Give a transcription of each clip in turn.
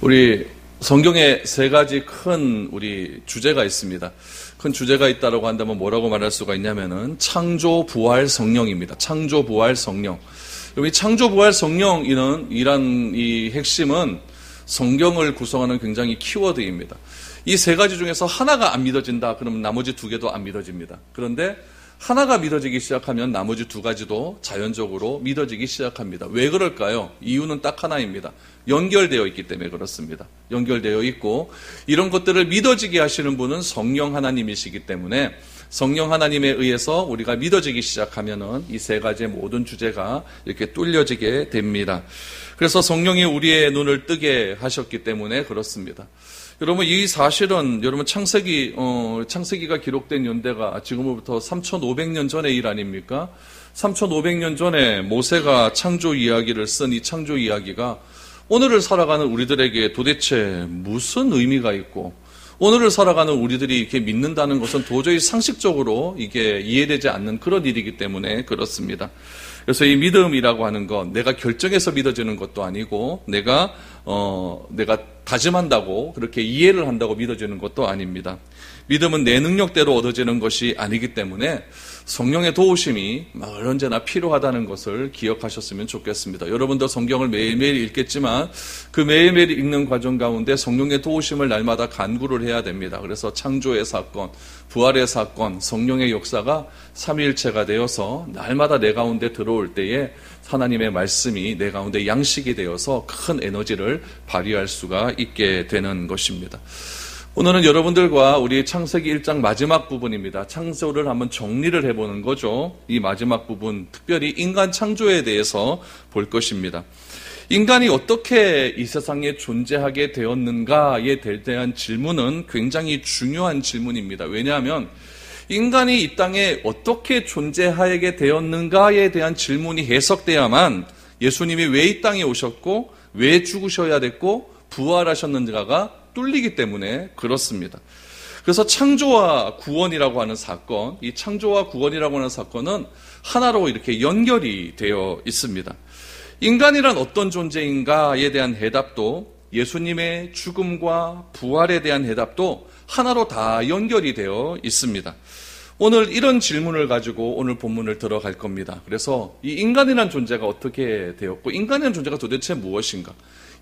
우리 성경에 세 가지 큰 우리 주제가 있습니다. 큰 주제가 있다라고 한다면 뭐라고 말할 수가 있냐면은 창조, 부활, 성령입니다. 창조, 부활, 성령. 이 창조, 부활, 성령이란 이 핵심은 성경을 구성하는 굉장히 키워드입니다. 이 세 가지 중에서 하나가 안 믿어진다 그러면 나머지 두 개도 안 믿어집니다. 그런데 하나가 믿어지기 시작하면 나머지 두 가지도 자연적으로 믿어지기 시작합니다. 왜 그럴까요? 이유는 딱 하나입니다. 연결되어 있기 때문에 그렇습니다. 연결되어 있고 이런 것들을 믿어지게 하시는 분은 성령 하나님이시기 때문에 성령 하나님에 의해서 우리가 믿어지기 시작하면은 이 세 가지의 모든 주제가 이렇게 뚫려지게 됩니다. 그래서 성령이 우리의 눈을 뜨게 하셨기 때문에 그렇습니다. 여러분, 이 사실은 여러분 창세기가 기록된 연대가 지금으로부터 3,500년 전의 일 아닙니까? 3,500년 전에 모세가 창조 이야기를 쓴 이 창조 이야기가 오늘을 살아가는 우리들에게 도대체 무슨 의미가 있고 오늘을 살아가는 우리들이 이렇게 믿는다는 것은 도저히 상식적으로 이게 이해되지 않는 그런 일이기 때문에 그렇습니다. 그래서 이 믿음이라고 하는 건 내가 결정해서 믿어지는 것도 아니고 내가 다짐한다고 그렇게 이해를 한다고 믿어지는 것도 아닙니다. 믿음은 내 능력대로 얻어지는 것이 아니기 때문에 성령의 도우심이 언제나 필요하다는 것을 기억하셨으면 좋겠습니다. 여러분도 성경을 매일매일 읽겠지만 그 매일매일 읽는 과정 가운데 성령의 도우심을 날마다 간구를 해야 됩니다. 그래서 창조의 사건, 부활의 사건, 성령의 역사가 삼위일체가 되어서 날마다 내 가운데 들어올 때에 하나님의 말씀이 내 가운데 양식이 되어서 큰 에너지를 발휘할 수가 있게 되는 것입니다. 오늘은 여러분들과 우리 창세기 1장 마지막 부분입니다. 창조를 한번 정리를 해보는 거죠. 이 마지막 부분, 특별히 인간 창조에 대해서 볼 것입니다. 인간이 어떻게 이 세상에 존재하게 되었는가에 대한 질문은 굉장히 중요한 질문입니다. 왜냐하면 인간이 이 땅에 어떻게 존재하게 되었는가에 대한 질문이 해석돼야만 예수님이 왜 이 땅에 오셨고 왜 죽으셔야 됐고 부활하셨는가가 뚫리기 때문에 그렇습니다. 그래서 창조와 구원이라고 하는 사건, 이 창조와 구원이라고 하는 사건은 하나로 이렇게 연결이 되어 있습니다. 인간이란 어떤 존재인가에 대한 해답도 예수님의 죽음과 부활에 대한 해답도 하나로 다 연결이 되어 있습니다. 오늘 이런 질문을 가지고 오늘 본문을 들어갈 겁니다. 그래서 이 인간이란 존재가 어떻게 되었고 인간이란 존재가 도대체 무엇인가?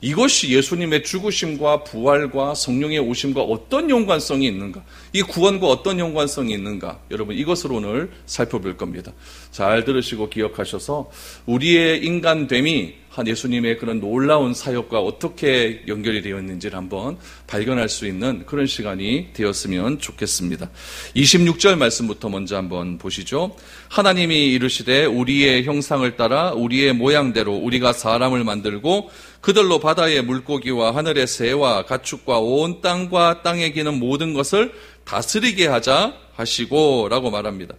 이것이 예수님의 죽으심과 부활과 성령의 오심과 어떤 연관성이 있는가? 이 구원과 어떤 연관성이 있는가? 여러분 이것을 오늘 살펴볼 겁니다. 잘 들으시고 기억하셔서 우리의 인간됨이 한 예수님의 그런 놀라운 사역과 어떻게 연결이 되어 있는지를 한번 발견할 수 있는 그런 시간이 되었으면 좋겠습니다. 26절 말씀부터 먼저 한번 보시죠. 하나님이 이르시되 우리의 형상을 따라 우리의 모양대로 우리가 사람을 만들고 그들로 바다의 물고기와 하늘의 새와 가축과 온 땅과 땅에 기는 모든 것을 다스리게 하자 하시고 라고 말합니다.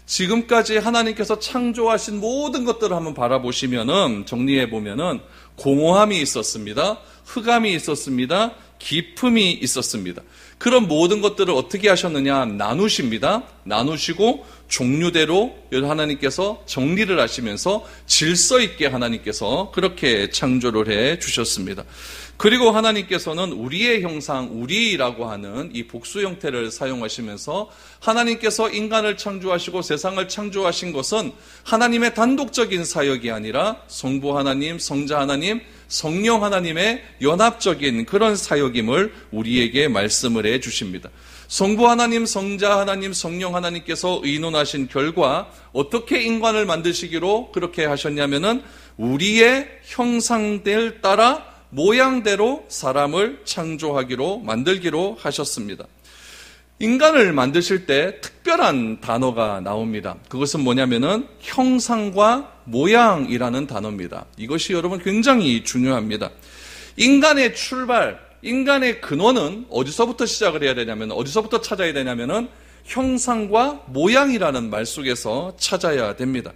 지금까지 하나님께서 창조하신 모든 것들을 한번 바라보시면은 정리해 보면은 공허함이 있었습니다. 흑암이 있었습니다. 깊음이 있었습니다. 그런 모든 것들을 어떻게 하셨느냐? 나누십니다. 나누시고 종류대로 하나님께서 정리를 하시면서 질서 있게 하나님께서 그렇게 창조를 해 주셨습니다. 그리고 하나님께서는 우리의 형상, 우리라고 하는 이 복수 형태를 사용하시면서 하나님께서 인간을 창조하시고 세상을 창조하신 것은 하나님의 단독적인 사역이 아니라 성부 하나님, 성자 하나님, 성령 하나님의 연합적인 그런 사역임을 우리에게 말씀을 해 주십니다. 성부 하나님, 성자 하나님, 성령 하나님께서 의논하신 결과 어떻게 인간을 만드시기로 그렇게 하셨냐면은 우리의 형상들 따라 모양대로 사람을 창조하기로 만들기로 하셨습니다. 인간을 만드실 때 특별한 단어가 나옵니다. 그것은 뭐냐면은 형상과 모양이라는 단어입니다. 이것이 여러분 굉장히 중요합니다. 인간의 출발, 인간의 근원은 어디서부터 시작을 해야 되냐면 어디서부터 찾아야 되냐면은 형상과 모양이라는 말 속에서 찾아야 됩니다.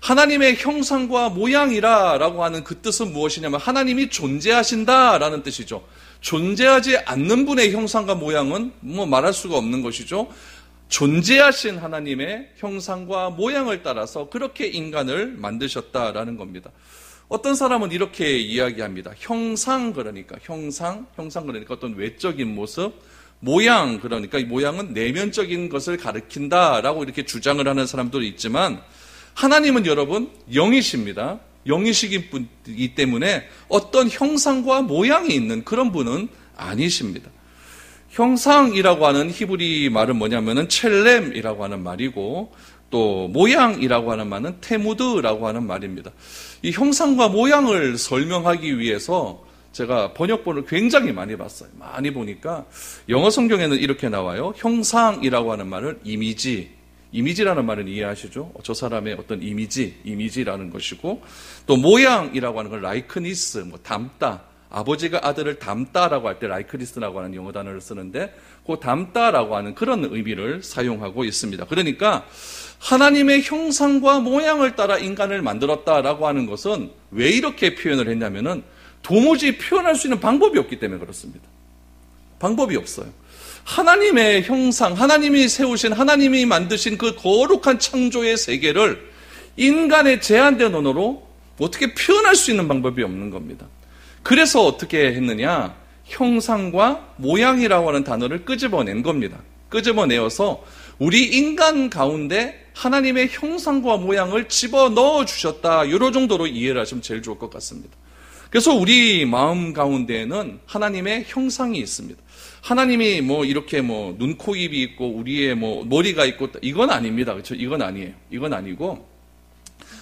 하나님의 형상과 모양이라고 하는 그 뜻은 무엇이냐면 하나님이 존재하신다라는 뜻이죠. 존재하지 않는 분의 형상과 모양은 말할 수가 없는 것이죠. 존재하신 하나님의 형상과 모양을 따라서 그렇게 인간을 만드셨다라는 겁니다. 어떤 사람은 이렇게 이야기합니다. 형상 그러니까 어떤 외적인 모습, 모양 그러니까 이 모양은 내면적인 것을 가리킨다라고 이렇게 주장을 하는 사람도 있지만 하나님은 여러분 영이십니다. 영이시기 때문에 어떤 형상과 모양이 있는 그런 분은 아니십니다. 형상이라고 하는 히브리 말은 뭐냐면은 첼렘이라고 하는 말이고 또 모양이라고 하는 말은 테무드라고 하는 말입니다. 이 형상과 모양을 설명하기 위해서 제가 번역본을 굉장히 많이 봤어요. 많이 보니까 영어 성경에는 이렇게 나와요. 형상이라고 하는 말을 이미지라는 말은 이해하시죠? 저 사람의 어떤 이미지라는 것이고 또 모양이라고 하는 걸 라이크니스, 담다. 아버지가 아들을 담다라고 할 때 라이크니스라고 하는 영어 단어를 쓰는데 그 담다라고 하는 그런 의미를 사용하고 있습니다. 그러니까 하나님의 형상과 모양을 따라 인간을 만들었다라고 하는 것은 왜 이렇게 표현을 했냐면은 도무지 표현할 수 있는 방법이 없기 때문에 그렇습니다. 방법이 없어요. 하나님의 형상, 하나님이 세우신, 하나님이 만드신 그 거룩한 창조의 세계를 인간의 제한된 언어로 어떻게 표현할 수 있는 방법이 없는 겁니다. 그래서 어떻게 했느냐? 형상과 모양이라고 하는 단어를 끄집어낸 겁니다. 끄집어내어서 우리 인간 가운데 하나님의 형상과 모양을 집어넣어 주셨다. 이런 정도로 이해를 하시면 제일 좋을 것 같습니다. 그래서 우리 마음 가운데에는 하나님의 형상이 있습니다. 하나님이 이렇게 눈, 코, 입이 있고 우리의 머리가 있고 이건 아닙니다. 그렇죠? 이건 아니에요. 이건 아니고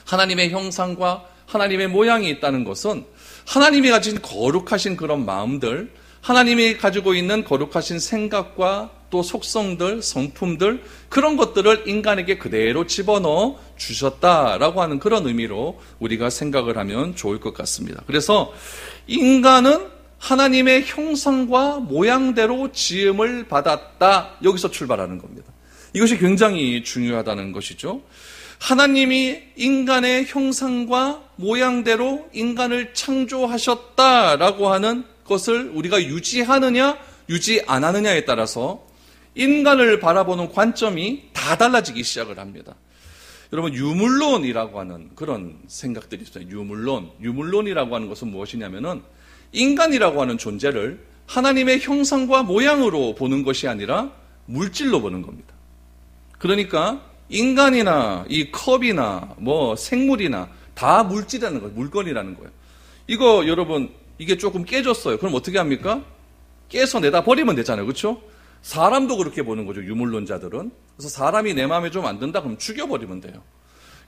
하나님의 형상과 하나님의 모양이 있다는 것은 하나님이 가진 거룩하신 그런 마음들, 하나님이 가지고 있는 거룩하신 생각과 또 속성들, 성품들 그런 것들을 인간에게 그대로 집어넣어 주셨다라고 하는 그런 의미로 우리가 생각을 하면 좋을 것 같습니다. 그래서 인간은 하나님의 형상과 모양대로 지음을 받았다. 여기서 출발하는 겁니다. 이것이 굉장히 중요하다는 것이죠. 하나님이 인간의 형상과 모양대로 인간을 창조하셨다라고 하는 것을 우리가 유지하느냐 유지 안 하느냐에 따라서 인간을 바라보는 관점이 다 달라지기 시작을 합니다. 여러분 유물론이라고 하는 그런 생각들이 있어요. 유물론이라고 하는 것은 무엇이냐면은 인간이라고 하는 존재를 하나님의 형상과 모양으로 보는 것이 아니라 물질로 보는 겁니다. 그러니까 인간이나 이 컵이나 생물이나 다 물질이라는 거예요. 물건이라는 거예요. 이거 여러분 이게 조금 깨졌어요. 그럼 어떻게 합니까? 깨서 내다 버리면 되잖아요. 그렇죠? 사람도 그렇게 보는 거죠. 유물론자들은. 그래서 사람이 내 마음에 좀 안 든다 그럼 죽여버리면 돼요.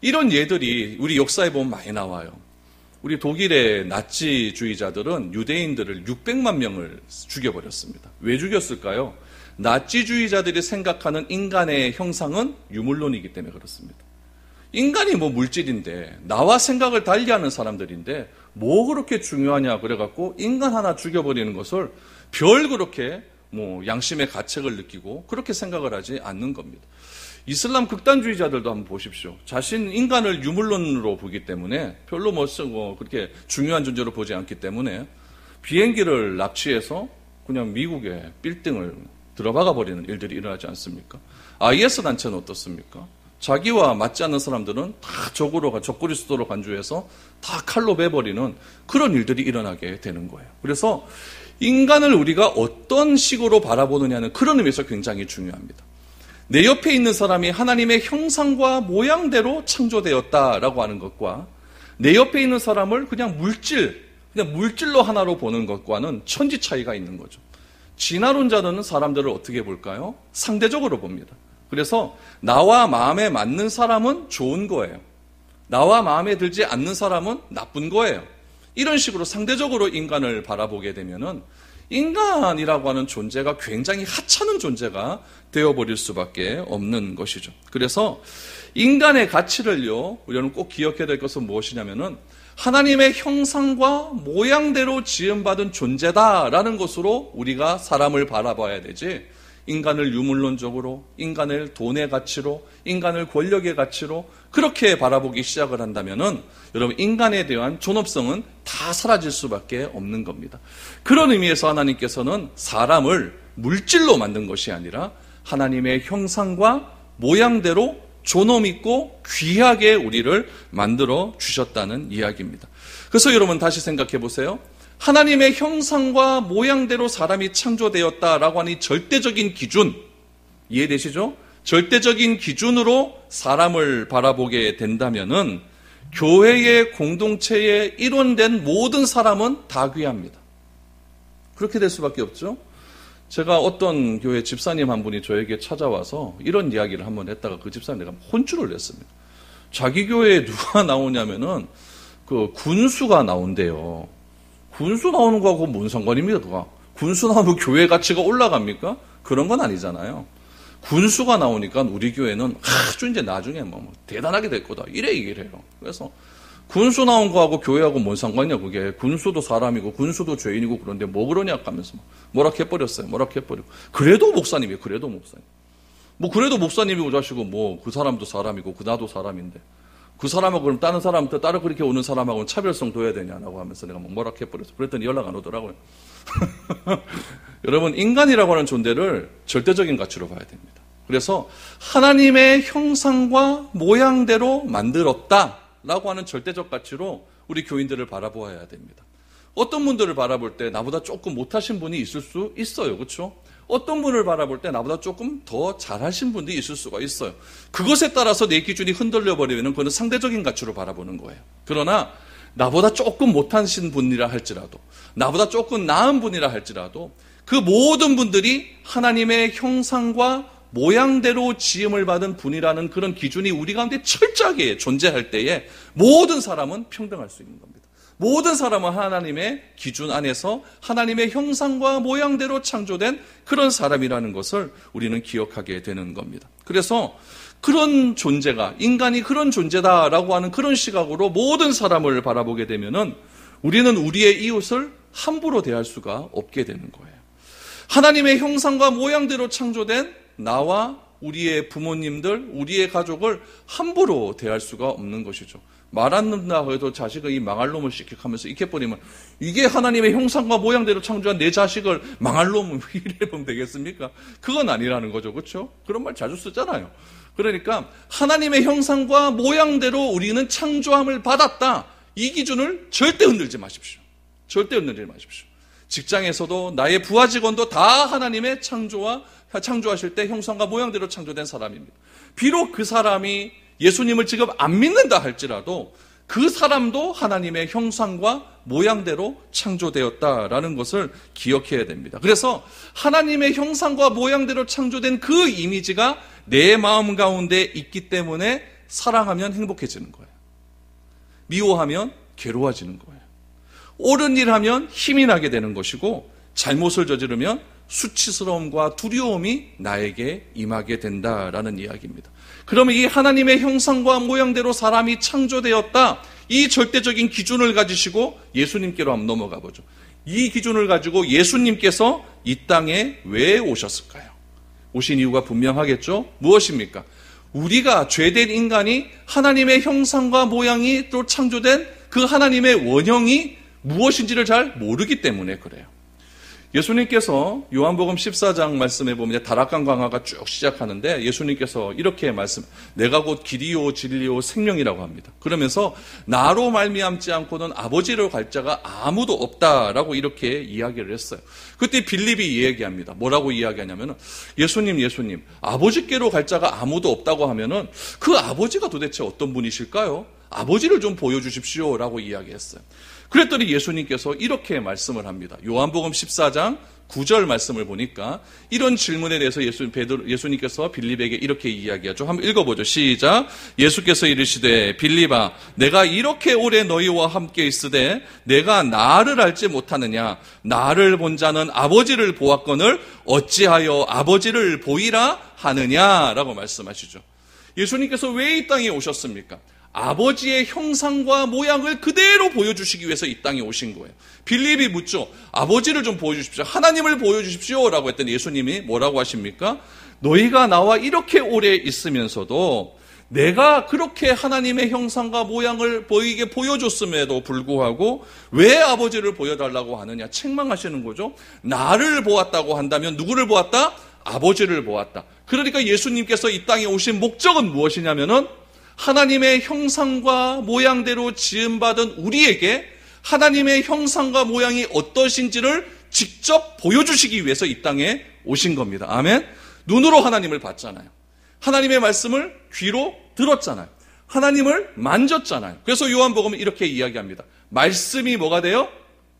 이런 예들이 우리 역사에 보면 많이 나와요. 우리 독일의 나치주의자들은 유대인들을 600만 명을 죽여버렸습니다. 왜 죽였을까요? 나치주의자들이 생각하는 인간의 형상은 유물론이기 때문에 그렇습니다. 인간이 물질인데 나와 생각을 달리하는 사람들인데 뭐 그렇게 중요하냐 그래갖고 인간 하나 죽여버리는 것을 별 그렇게 양심의 가책을 느끼고 그렇게 생각을 하지 않는 겁니다. 이슬람 극단주의자들도 한번 보십시오. 자신 인간을 유물론으로 보기 때문에 별로 그렇게 중요한 존재로 보지 않기 때문에 비행기를 납치해서 그냥 미국의 빌딩을 들어박아 버리는 일들이 일어나지 않습니까? IS 단체는 어떻습니까? 자기와 맞지 않는 사람들은 다 적구리 수도로 간주해서 다 칼로 베버리는 그런 일들이 일어나게 되는 거예요. 그래서 인간을 우리가 어떤 식으로 바라보느냐는 그런 의미에서 굉장히 중요합니다. 내 옆에 있는 사람이 하나님의 형상과 모양대로 창조되었다라고 하는 것과 내 옆에 있는 사람을 그냥 물질로 하나로 보는 것과는 천지 차이가 있는 거죠. 진화론자는 사람들을 어떻게 볼까요? 상대적으로 봅니다. 그래서 나와 마음에 맞는 사람은 좋은 거예요. 나와 마음에 들지 않는 사람은 나쁜 거예요. 이런 식으로 상대적으로 인간을 바라보게 되면은 인간이라고 하는 존재가 굉장히 하찮은 존재가 되어버릴 수밖에 없는 것이죠. 그래서 인간의 가치를요, 우리는 꼭 기억해야 될 것은 무엇이냐면은 하나님의 형상과 모양대로 지음받은 존재다라는 것으로 우리가 사람을 바라봐야 되지, 인간을 유물론적으로, 인간을 돈의 가치로, 인간을 권력의 가치로 그렇게 바라보기 시작을 한다면은 여러분 인간에 대한 존엄성은 다 사라질 수밖에 없는 겁니다. 그런 의미에서 하나님께서는 사람을 물질로 만든 것이 아니라 하나님의 형상과 모양대로 존엄 있고 귀하게 우리를 만들어 주셨다는 이야기입니다. 그래서 여러분 다시 생각해 보세요. 하나님의 형상과 모양대로 사람이 창조되었다라고 하는 이 절대적인 기준, 이해되시죠? 절대적인 기준으로 사람을 바라보게 된다면은 교회의 공동체에 일원된 모든 사람은 다 귀합니다. 그렇게 될 수밖에 없죠. 제가 어떤 교회 집사님 한 분이 저에게 찾아와서 이런 이야기를 한번 했다가 그 집사님 내가 혼쭐을 냈습니다. 자기 교회에 누가 나오냐면은 그 군수가 나온대요. 군수 나오는 거하고 뭔 상관입니까? 그거? 군수 나오면 교회 가치가 올라갑니까? 그런 건 아니잖아요. 군수가 나오니까 우리 교회는 아주 이제 나중에 뭐 대단하게 될 거다. 이래 얘기를 해요. 그래서 군수 나온 거하고 교회하고 뭔 상관이냐, 그게. 군수도 사람이고, 군수도 죄인이고, 그런데 뭐 그러냐 하면서 뭐락해버렸어요. 뭐락해버리고. 그래도 목사님이에요. 그래도 목사님. 뭐, 그래도 목사님이고 자시고, 뭐, 그 사람도 사람이고, 나도 사람인데. 그 사람하고 그럼 다른 사람한테 따로 그렇게 오는 사람하고는 차별성 둬야 되냐라고 하면서 내가 막 뭐락해버렸어. 그랬더니 연락 안 오더라고요. 여러분, 인간이라고 하는 존재를 절대적인 가치로 봐야 됩니다. 그래서 하나님의 형상과 모양대로 만들었다. 라고 하는 절대적 가치로 우리 교인들을 바라보아야 됩니다. 어떤 분들을 바라볼 때 나보다 조금 못하신 분이 있을 수 있어요. 그렇죠? 어떤 분을 바라볼 때 나보다 조금 더 잘하신 분들이 있을 수가 있어요. 그것에 따라서 내 기준이 흔들려 버리면 그건 상대적인 가치로 바라보는 거예요. 그러나 나보다 조금 못하신 분이라 할지라도, 나보다 조금 나은 분이라 할지라도 그 모든 분들이 하나님의 형상과 모양대로 지음을 받은 분이라는 그런 기준이 우리 가운데 철저하게 존재할 때에 모든 사람은 평등할 수 있는 겁니다. 모든 사람은 하나님의 기준 안에서 하나님의 형상과 모양대로 창조된 그런 사람이라는 것을 우리는 기억하게 되는 겁니다. 그래서 그런 존재가, 인간이 그런 존재다라고 하는 그런 시각으로 모든 사람을 바라보게 되면은 우리는 우리의 이웃을 함부로 대할 수가 없게 되는 거예요. 하나님의 형상과 모양대로 창조된 나와 우리의 부모님들, 우리의 가족을 함부로 대할 수가 없는 것이죠. 말 안 듣는다 해도 자식을 이 망할 놈을 씩씩하면서 익혀버리면 이게 하나님의 형상과 모양대로 창조한 내 자식을 망할 놈을 이래 보면 되겠습니까? 그건 아니라는 거죠. 그렇죠? 그런 말 자주 쓰잖아요. 그러니까 하나님의 형상과 모양대로 우리는 창조함을 받았다. 이 기준을 절대 흔들지 마십시오. 절대 흔들지 마십시오. 직장에서도 나의 부하 직원도 다 하나님의 창조하실 때 형상과 모양대로 창조된 사람입니다. 비록 그 사람이 예수님을 지금 안 믿는다 할지라도 그 사람도 하나님의 형상과 모양대로 창조되었다라는 것을 기억해야 됩니다. 그래서 하나님의 형상과 모양대로 창조된 그 이미지가 내 마음 가운데 있기 때문에 사랑하면 행복해지는 거예요. 미워하면 괴로워지는 거예요. 옳은 일 하면 힘이 나게 되는 것이고 잘못을 저지르면 수치스러움과 두려움이 나에게 임하게 된다라는 이야기입니다. 그러면 이 하나님의 형상과 모양대로 사람이 창조되었다. 이 절대적인 기준을 가지시고 예수님께로 한번 넘어가 보죠. 이 기준을 가지고 예수님께서 이 땅에 왜 오셨을까요? 오신 이유가 분명하겠죠? 무엇입니까? 우리가 죄된 인간이 하나님의 형상과 모양이 또 창조된 그 하나님의 원형이 무엇인지를 잘 모르기 때문에 그래요. 예수님께서 요한복음 14장 말씀에 보면 다락강 강화가 쭉 시작하는데 예수님께서 이렇게 내가 곧 길이요 진리요 생명이라고 합니다. 그러면서 나로 말미암지 않고는 아버지를 갈 자가 아무도 없다라고 이렇게 이야기를 했어요. 그때 빌립이 얘기합니다. 뭐라고 이야기하냐면은 예수님 아버지께로 갈 자가 아무도 없다고 하면은 그 아버지가 도대체 어떤 분이실까요? 아버지를 좀 보여주십시오라고 이야기했어요. 그랬더니 예수님께서 이렇게 말씀을 합니다. 요한복음 14장 9절 말씀을 보니까 이런 질문에 대해서 예수님께서 빌립에게 이렇게 이야기하죠. 한번 읽어보죠. 시작. 예수께서 이르시되 빌립아 내가 이렇게 오래 너희와 함께 있으되 내가 나를 알지 못하느냐. 나를 본 자는 아버지를 보았거늘 어찌하여 아버지를 보이라 하느냐라고 말씀하시죠. 예수님께서 왜 이 땅에 오셨습니까? 아버지의 형상과 모양을 그대로 보여주시기 위해서 이 땅에 오신 거예요. 빌립이 묻죠. 아버지를 좀 보여주십시오. 하나님을 보여주십시오. 라고 했더니 예수님이 뭐라고 하십니까? 너희가 나와 이렇게 오래 있으면서도 내가 그렇게 하나님의 형상과 모양을 보여줬음에도 불구하고 왜 아버지를 보여달라고 하느냐 책망하시는 거죠. 나를 보았다고 한다면 누구를 보았다? 아버지를 보았다. 그러니까 예수님께서 이 땅에 오신 목적은 무엇이냐면은 하나님의 형상과 모양대로 지음받은 우리에게 하나님의 형상과 모양이 어떠신지를 직접 보여주시기 위해서 이 땅에 오신 겁니다. 아멘. 눈으로 하나님을 봤잖아요. 하나님의 말씀을 귀로 들었잖아요. 하나님을 만졌잖아요. 그래서 요한복음은 이렇게 이야기합니다. 말씀이 뭐가 돼요?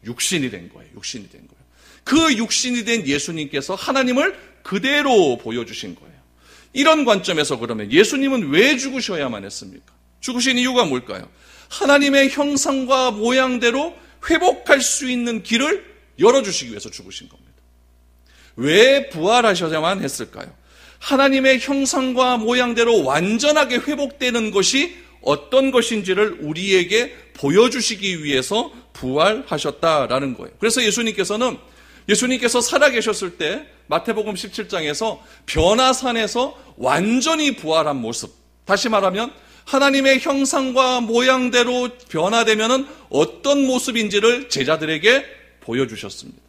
육신이 된 거예요. 육신이 된 거예요. 그 육신이 된 예수님께서 하나님을 그대로 보여주신 거예요. 이런 관점에서 그러면 예수님은 왜 죽으셔야만 했습니까? 죽으신 이유가 뭘까요? 하나님의 형상과 모양대로 회복할 수 있는 길을 열어주시기 위해서 죽으신 겁니다. 왜 부활하셔야만 했을까요? 하나님의 형상과 모양대로 완전하게 회복되는 것이 어떤 것인지를 우리에게 보여주시기 위해서 부활하셨다라는 거예요. 그래서 예수님께서 살아계셨을 때 마태복음 17장에서 변화산에서 완전히 부활한 모습, 다시 말하면 하나님의 형상과 모양대로 변화되면 어떤 모습인지를 제자들에게 보여주셨습니다.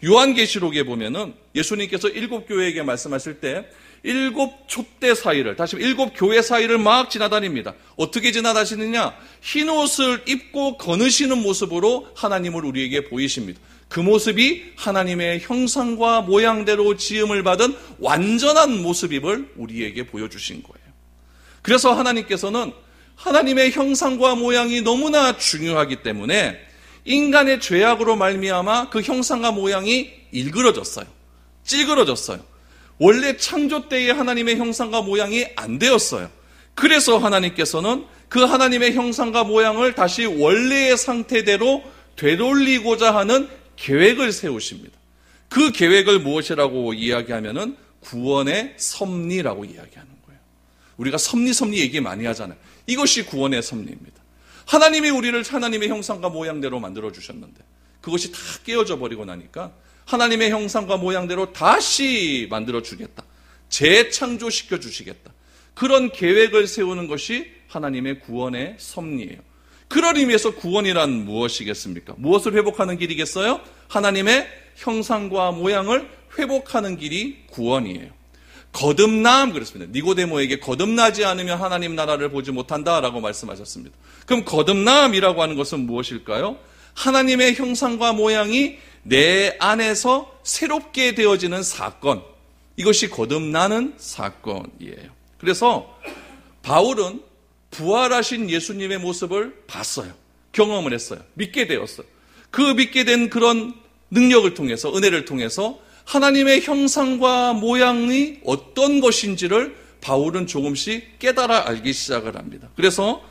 요한계시록에 보면은 예수님께서 7교회에게 말씀하실 때 7 촛대 사이를, 다시 7 교회 사이를 막 지나다닙니다. 어떻게 지나다니느냐? 흰 옷을 입고 거느시는 모습으로 하나님을 우리에게 보이십니다. 그 모습이 하나님의 형상과 모양대로 지음을 받은 완전한 모습임을 우리에게 보여주신 거예요. 그래서 하나님께서는 하나님의 형상과 모양이 너무나 중요하기 때문에 인간의 죄악으로 말미암아 그 형상과 모양이 일그러졌어요. 찌그러졌어요. 원래 창조 때의 하나님의 형상과 모양이 안 되었어요. 그래서 하나님께서는 그 하나님의 형상과 모양을 다시 원래의 상태대로 되돌리고자 하는 계획을 세우십니다. 그 계획을 무엇이라고 이야기하면은 구원의 섭리라고 이야기하는 거예요. 우리가 섭리 얘기 많이 하잖아요. 이것이 구원의 섭리입니다. 하나님이 우리를 하나님의 형상과 모양대로 만들어 주셨는데 그것이 다 깨어져 버리고 나니까 하나님의 형상과 모양대로 다시 만들어 주겠다. 재창조시켜 주시겠다. 그런 계획을 세우는 것이 하나님의 구원의 섭리예요. 그런 의미에서 구원이란 무엇이겠습니까? 무엇을 회복하는 길이겠어요? 하나님의 형상과 모양을 회복하는 길이 구원이에요. 거듭남 그랬습니다. 니고데모에게 거듭나지 않으면 하나님 나라를 보지 못한다라고 말씀하셨습니다. 그럼 거듭남이라고 하는 것은 무엇일까요? 하나님의 형상과 모양이 내 안에서 새롭게 되어지는 사건, 이것이 거듭나는 사건이에요. 그래서 바울은 부활하신 예수님의 모습을 봤어요. 경험을 했어요. 믿게 되었어요. 그 믿게 된 그런 능력을 통해서, 은혜를 통해서 하나님의 형상과 모양이 어떤 것인지를 바울은 조금씩 깨달아 알기 시작을 합니다. 그래서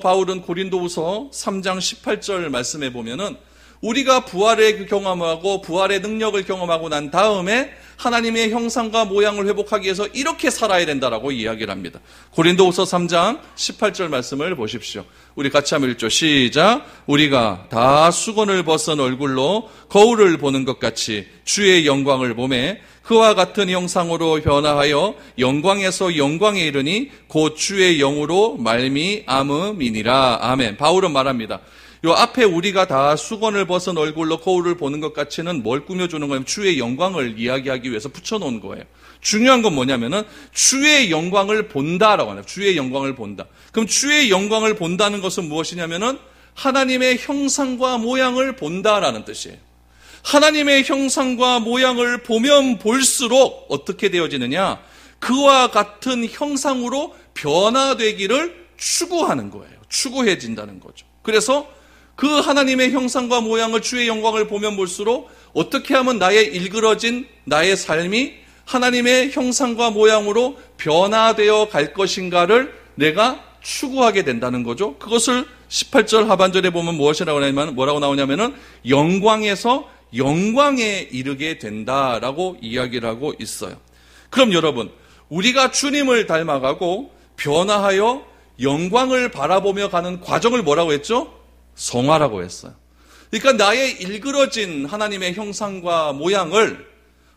바울은 고린도후서 3장 18절 말씀에 보면은 우리가 부활의 경험하고 부활의 능력을 경험하고 난 다음에 하나님의 형상과 모양을 회복하기 위해서 이렇게 살아야 된다라고 이야기를 합니다. 고린도후서 3장 18절 말씀을 보십시오. 우리 같이 한번 읽죠. 시작. 우리가 다 수건을 벗은 얼굴로 거울을 보는 것 같이 주의 영광을 보매 그와 같은 형상으로 변화하여 영광에서 영광에 이르니 곧 주의 영으로 말미암음이니라. 아멘. 바울은 말합니다. 요 앞에 우리가 다 수건을 벗은 얼굴로 거울을 보는 것 같이는 뭘 꾸며주는 거냐면 주의 영광을 이야기하기 위해서 붙여놓은 거예요. 중요한 건 뭐냐면은 주의 영광을 본다라고 하네요. 주의 영광을 본다. 그럼 주의 영광을 본다는 것은 무엇이냐면은 하나님의 형상과 모양을 본다라는 뜻이에요. 하나님의 형상과 모양을 보면 볼수록 어떻게 되어지느냐? 그와 같은 형상으로 변화되기를 추구하는 거예요. 추구해진다는 거죠. 그래서 그 하나님의 형상과 모양을 주의 영광을 보면 볼수록 어떻게 하면 나의 일그러진 나의 삶이 하나님의 형상과 모양으로 변화되어 갈 것인가를 내가 추구하게 된다는 거죠. 그것을 18절 하반절에 보면 뭐라고 나오냐면은 영광에서 영광에 이르게 된다라고 이야기를 하고 있어요. 그럼 여러분, 우리가 주님을 닮아가고 변화하여 영광을 바라보며 가는 과정을 뭐라고 했죠? 성화라고 했어요. 그러니까 나의 일그러진 하나님의 형상과 모양을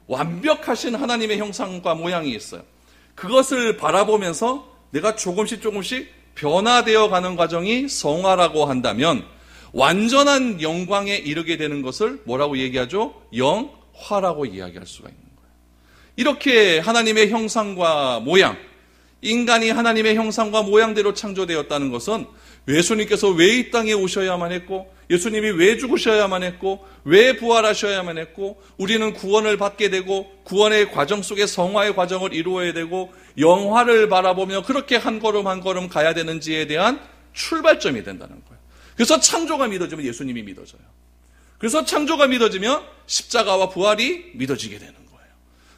완벽하신 하나님의 형상과 모양이 있어요. 그것을 바라보면서 내가 조금씩 변화되어 가는 과정이 성화라고 한다면 완전한 영광에 이르게 되는 것을 뭐라고 얘기하죠? 영화라고 이야기할 수가 있는 거예요. 이렇게 하나님의 형상과 모양, 인간이 하나님의 형상과 모양대로 창조되었다는 것은 예수님께서 왜 이 땅에 오셔야만 했고, 예수님이 왜 죽으셔야만 했고, 왜 부활하셔야만 했고, 우리는 구원을 받게 되고 구원의 과정 속에 성화의 과정을 이루어야 되고 영화를 바라보며 그렇게 한 걸음 한 걸음 가야 되는지에 대한 출발점이 된다는 거예요. 그래서 창조가 믿어지면 예수님이 믿어져요. 그래서 창조가 믿어지면 십자가와 부활이 믿어지게 되는 거예요.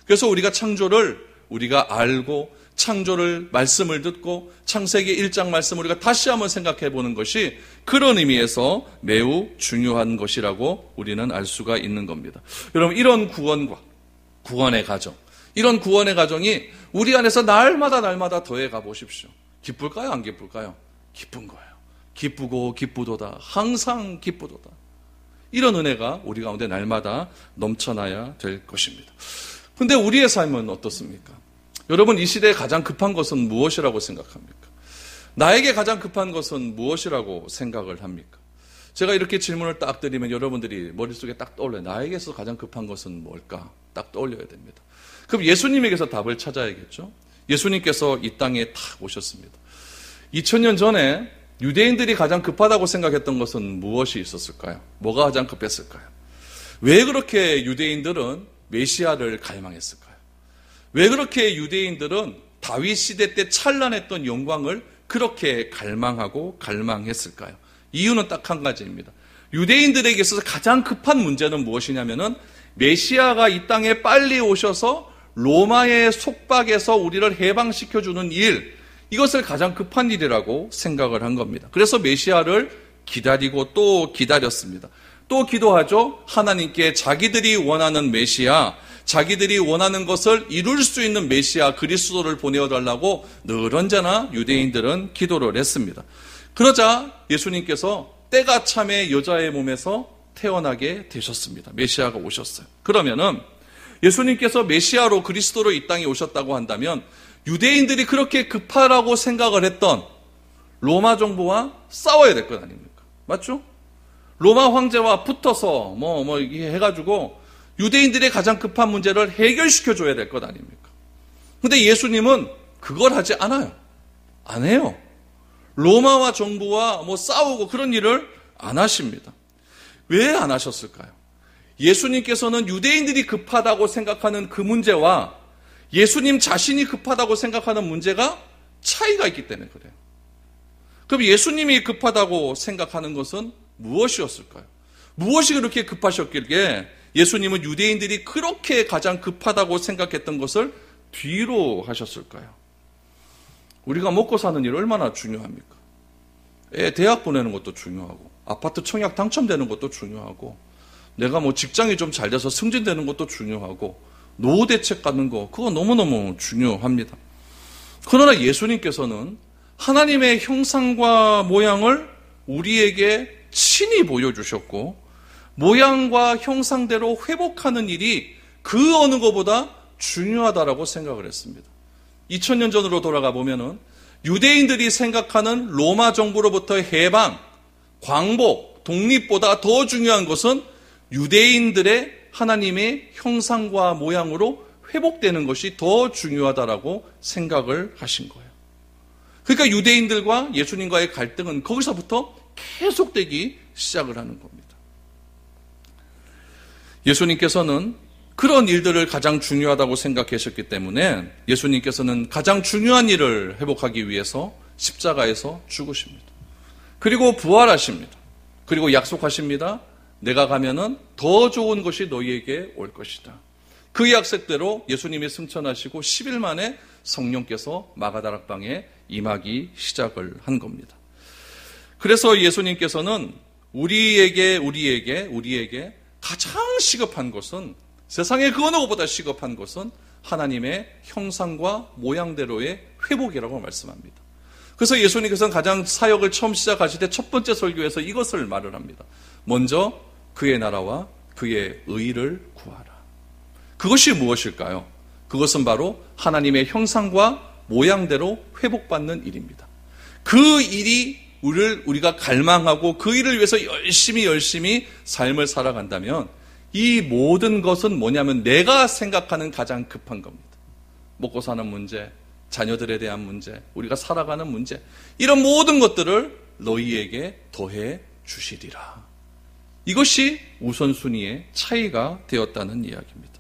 그래서 우리가 창조를 우리가 알고 창조를 말씀을 듣고 창세기 1장 말씀을 우리가 다시 한번 생각해 보는 것이 그런 의미에서 매우 중요한 것이라고 우리는 알 수가 있는 겁니다. 여러분, 이런 구원과 구원의 과정, 이런 구원의 과정이 우리 안에서 날마다 더해가 보십시오. 기쁠까요? 안 기쁠까요? 기쁜 거예요. 기쁘고 기쁘도다. 항상 기쁘도다. 이런 은혜가 우리 가운데 날마다 넘쳐나야 될 것입니다. 그런데 우리의 삶은 어떻습니까? 여러분, 이 시대에 가장 급한 것은 무엇이라고 생각합니까? 나에게 가장 급한 것은 무엇이라고 생각을 합니까? 제가 이렇게 질문을 딱 드리면 여러분들이 머릿속에 딱 떠올려요. 나에게서 가장 급한 것은 뭘까? 딱 떠올려야 됩니다. 그럼 예수님에게서 답을 찾아야겠죠? 예수님께서 이 땅에 탁 오셨습니다. 2000년 전에 유대인들이 가장 급하다고 생각했던 것은 무엇이 있었을까요? 뭐가 가장 급했을까요? 왜 그렇게 유대인들은 메시아를 갈망했을까요? 왜 그렇게 유대인들은 다윗 시대 때 찬란했던 영광을 그렇게 갈망했을까요? 이유는 딱 한 가지입니다. 유대인들에게 있어서 가장 급한 문제는 무엇이냐면은 메시아가 이 땅에 빨리 오셔서 로마의 속박에서 우리를 해방시켜주는 일, 이것을 가장 급한 일이라고 생각을 한 겁니다. 그래서 메시아를 기다리고 또 기다렸습니다. 또 기도하죠. 하나님께 자기들이 원하는 메시아, 자기들이 원하는 것을 이룰 수 있는 메시아 그리스도를 보내어달라고 늘 언제나 유대인들은 기도를 했습니다. 그러자 예수님께서 때가 참에 여자의 몸에서 태어나게 되셨습니다. 메시아가 오셨어요. 그러면은 예수님께서 메시아로 그리스도로 이 땅에 오셨다고 한다면 유대인들이 그렇게 급하라고 생각을 했던 로마 정부와 싸워야 될 것 아닙니까? 맞죠? 로마 황제와 붙어서 이게 해가지고 유대인들의 가장 급한 문제를 해결시켜 줘야 될 것 아닙니까? 근데 예수님은 그걸 하지 않아요. 안 해요. 로마와 정부와 싸우고 그런 일을 안 하십니다. 왜 안 하셨을까요? 예수님께서는 유대인들이 급하다고 생각하는 그 문제와 예수님 자신이 급하다고 생각하는 문제가 차이가 있기 때문에 그래요. 그럼 예수님이 급하다고 생각하는 것은 무엇이었을까요? 무엇이 그렇게 급하셨길래 예수님은 유대인들이 그렇게 가장 급하다고 생각했던 것을 뒤로 하셨을까요? 우리가 먹고 사는 일 얼마나 중요합니까? 애 대학 보내는 것도 중요하고 아파트 청약 당첨되는 것도 중요하고 내가 직장이 좀 잘 돼서 승진되는 것도 중요하고 노후 대책 갖는 거 그거 너무너무 중요합니다. 그러나 예수님께서는 하나님의 형상과 모양을 우리에게 친히 보여주셨고 모양과 형상대로 회복하는 일이 그 어느 것보다 중요하다라고 생각을 했습니다. 2000년 전으로 돌아가 보면은 유대인들이 생각하는 로마 정부로부터의 해방, 광복, 독립보다 더 중요한 것은 유대인들의 하나님의 형상과 모양으로 회복되는 것이 더 중요하다라고 생각을 하신 거예요. 그러니까 유대인들과 예수님과의 갈등은 거기서부터 계속되기 시작을 하는 겁니다. 예수님께서는 그런 일들을 가장 중요하다고 생각하셨기 때문에 예수님께서는 가장 중요한 일을 회복하기 위해서 십자가에서 죽으십니다. 그리고 부활하십니다. 그리고 약속하십니다. 내가 가면은 더 좋은 것이 너희에게 올 것이다. 그 약속대로 예수님이 승천하시고 10일 만에 성령께서 마가다락방에 임하기 시작을 한 겁니다. 그래서 예수님께서는 우리에게 가장 시급한 것은 세상의 그 어느 것보다 시급한 것은 하나님의 형상과 모양대로의 회복이라고 말씀합니다. 그래서 예수님께서는 가장 사역을 처음 시작하실 때 첫 번째 설교에서 이것을 말을 합니다. 먼저 그의 나라와 그의 의를 구하라. 그것이 무엇일까요? 그것은 바로 하나님의 형상과 모양대로 회복받는 일입니다. 그 일이 우리가 갈망하고 그 일을 위해서 열심히 삶을 살아간다면 이 모든 것은 뭐냐면 내가 생각하는 가장 급한 겁니다. 먹고 사는 문제, 자녀들에 대한 문제, 우리가 살아가는 문제, 이런 모든 것들을 너희에게 더해 주시리라. 이것이 우선순위의 차이가 되었다는 이야기입니다.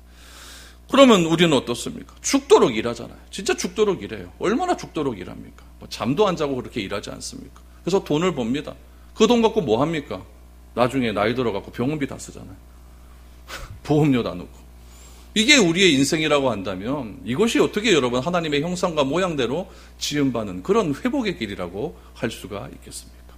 그러면 우리는 어떻습니까? 죽도록 일하잖아요. 진짜 죽도록 일해요. 얼마나 죽도록 일합니까? 잠도 안 자고 그렇게 일하지 않습니까? 그래서 돈을 법니다. 그 돈 갖고 뭐 합니까? 나중에 나이 들어갖고 병원비 다 쓰잖아요. 보험료 다 넣고. 이게 우리의 인생이라고 한다면 이것이 어떻게 여러분 하나님의 형상과 모양대로 지음받는 그런 회복의 길이라고 할 수가 있겠습니까?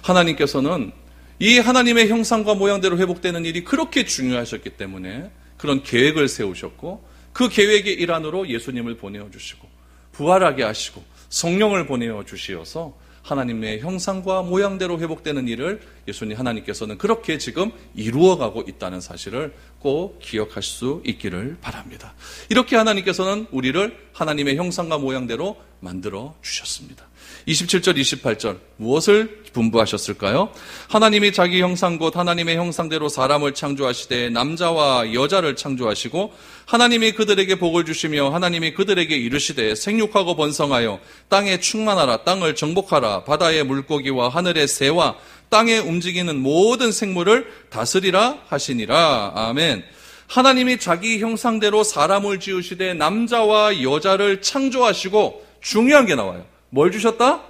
하나님께서는 이 하나님의 형상과 모양대로 회복되는 일이 그렇게 중요하셨기 때문에 그런 계획을 세우셨고 그 계획의 일환으로 예수님을 보내어 주시고 부활하게 하시고 성령을 보내어 주시어서 하나님의 형상과 모양대로 회복되는 일을 예수님 하나님께서는 그렇게 지금 이루어가고 있다는 사실을 꼭 기억할 수 있기를 바랍니다. 이렇게 하나님께서는 우리를 하나님의 형상과 모양대로 만들어 주셨습니다. 27절, 28절 무엇을 분부하셨을까요? 하나님이 자기 형상 곧 하나님의 형상대로 사람을 창조하시되 남자와 여자를 창조하시고 하나님이 그들에게 복을 주시며 하나님이 그들에게 이르시되 생육하고 번성하여 땅에 충만하라 땅을 정복하라 바다의 물고기와 하늘의 새와 땅에 움직이는 모든 생물을 다스리라 하시니라. 아멘. 하나님이 자기 형상대로 사람을 지으시되 남자와 여자를 창조하시고 중요한 게 나와요. 뭘 주셨다?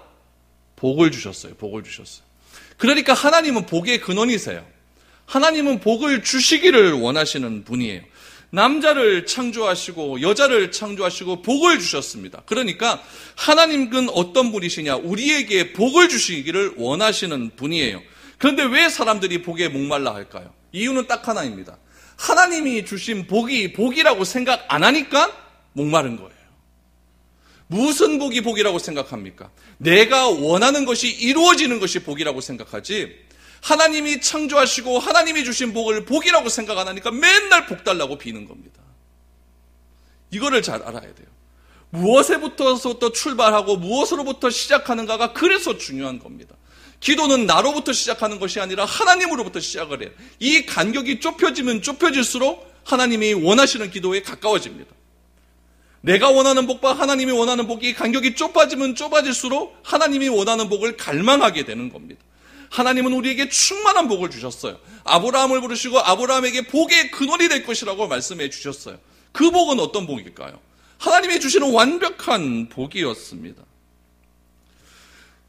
복을 주셨어요. 복을 주셨어요. 그러니까 하나님은 복의 근원이세요. 하나님은 복을 주시기를 원하시는 분이에요. 남자를 창조하시고 여자를 창조하시고 복을 주셨습니다. 그러니까 하나님은 어떤 분이시냐? 우리에게 복을 주시기를 원하시는 분이에요. 그런데 왜 사람들이 복에 목말라 할까요? 이유는 딱 하나입니다. 하나님이 주신 복이 복이라고 생각 안 하니까 목마른 거예요. 무슨 복이 복이라고 생각합니까? 내가 원하는 것이 이루어지는 것이 복이라고 생각하지 하나님이 창조하시고 하나님이 주신 복을 복이라고 생각 안 하니까 맨날 복 달라고 비는 겁니다. 이거를 잘 알아야 돼요. 무엇에부터 출발하고 무엇으로부터 시작하는가가 그래서 중요한 겁니다. 기도는 나로부터 시작하는 것이 아니라 하나님으로부터 시작을 해요. 이 간격이 좁혀지면 좁혀질수록 하나님이 원하시는 기도에 가까워집니다. 내가 원하는 복과 하나님이 원하는 복이 간격이 좁아지면 좁아질수록 하나님이 원하는 복을 갈망하게 되는 겁니다. 하나님은 우리에게 충만한 복을 주셨어요. 아브라함을 부르시고 아브라함에게 복의 근원이 될 것이라고 말씀해 주셨어요. 그 복은 어떤 복일까요? 하나님이 주시는 완벽한 복이었습니다.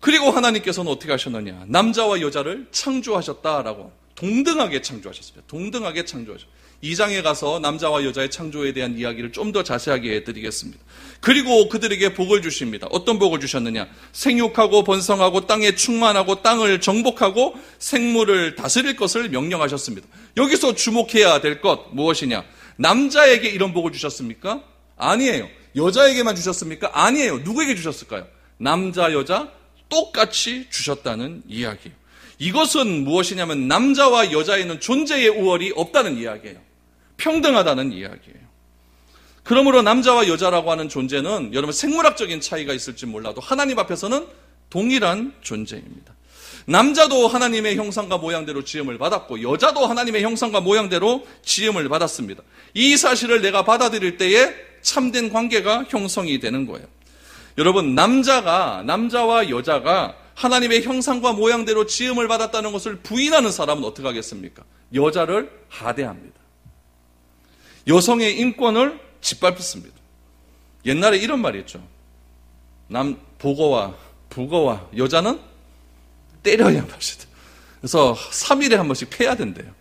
그리고 하나님께서는 어떻게 하셨느냐? 남자와 여자를 창조하셨다라고 동등하게 창조하셨습니다. 동등하게 창조하셨습니다. 2장에 가서 남자와 여자의 창조에 대한 이야기를 좀 더 자세하게 해드리겠습니다. 그리고 그들에게 복을 주십니다. 어떤 복을 주셨느냐? 생육하고 번성하고 땅에 충만하고 땅을 정복하고 생물을 다스릴 것을 명령하셨습니다. 여기서 주목해야 될 것 무엇이냐? 남자에게 이런 복을 주셨습니까? 아니에요. 여자에게만 주셨습니까? 아니에요. 누구에게 주셨을까요? 남자, 여자 똑같이 주셨다는 이야기예요. 이것은 무엇이냐면 남자와 여자에는 존재의 우월이 없다는 이야기예요. 평등하다는 이야기예요. 그러므로 남자와 여자라고 하는 존재는 여러분 생물학적인 차이가 있을지 몰라도 하나님 앞에서는 동일한 존재입니다. 남자도 하나님의 형상과 모양대로 지음을 받았고 여자도 하나님의 형상과 모양대로 지음을 받았습니다. 이 사실을 내가 받아들일 때에 참된 관계가 형성이 되는 거예요. 여러분 남자와 여자가 하나님의 형상과 모양대로 지음을 받았다는 것을 부인하는 사람은 어떻게 하겠습니까? 여자를 하대합니다. 여성의 인권을 짓밟습니다. 옛날에 이런 말이 있죠. 보거와 부거와 여자는 때려야 합시다. 그래서 3일에 한 번씩 패야 된대요.